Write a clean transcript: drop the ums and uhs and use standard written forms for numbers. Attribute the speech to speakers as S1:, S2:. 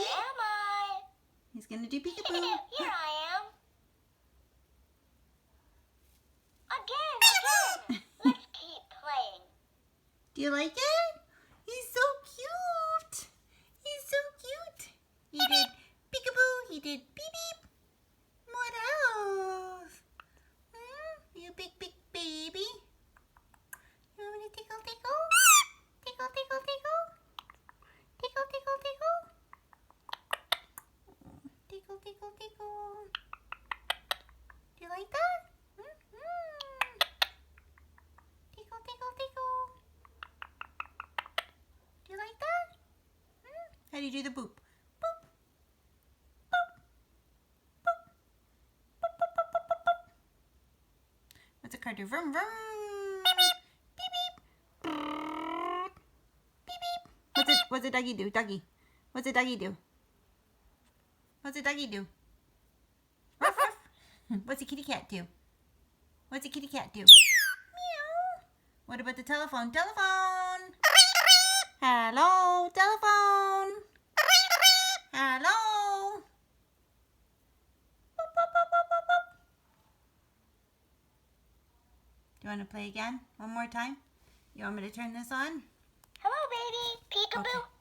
S1: am I?
S2: He's gonna do peekaboo.
S1: Here I am. Again. Let's keep playing.
S2: Do you like it? He's so cute. He's so cute. He did peekaboo. He did beep beep. What else? You big baby. You want me to tickle tickle? Tickle tickle tickle. Tickle tickle tickle. Tickle tickle tickle. Do you like that? Tickle tickle tickle. Do you like that? How do you do the boop? Boop. Boop. Boop. Boop, boop, boop, boop, boop, boop. What's a car do? Vroom, vroom. Beep, beep. Beep, beep. What's a doggy do? Doggy. What's a doggy do? What's a doggy do? Ruff, ruff. What's a kitty cat do? What's a kitty cat do? Meow. What about the telephone? Telephone. Hello, telephone. Hello. Boop, boop, boop, boop, boop, boop. Do you want to play again? One more time? You want me to turn this on?
S1: Hello, baby. Peekaboo.
S2: Okay.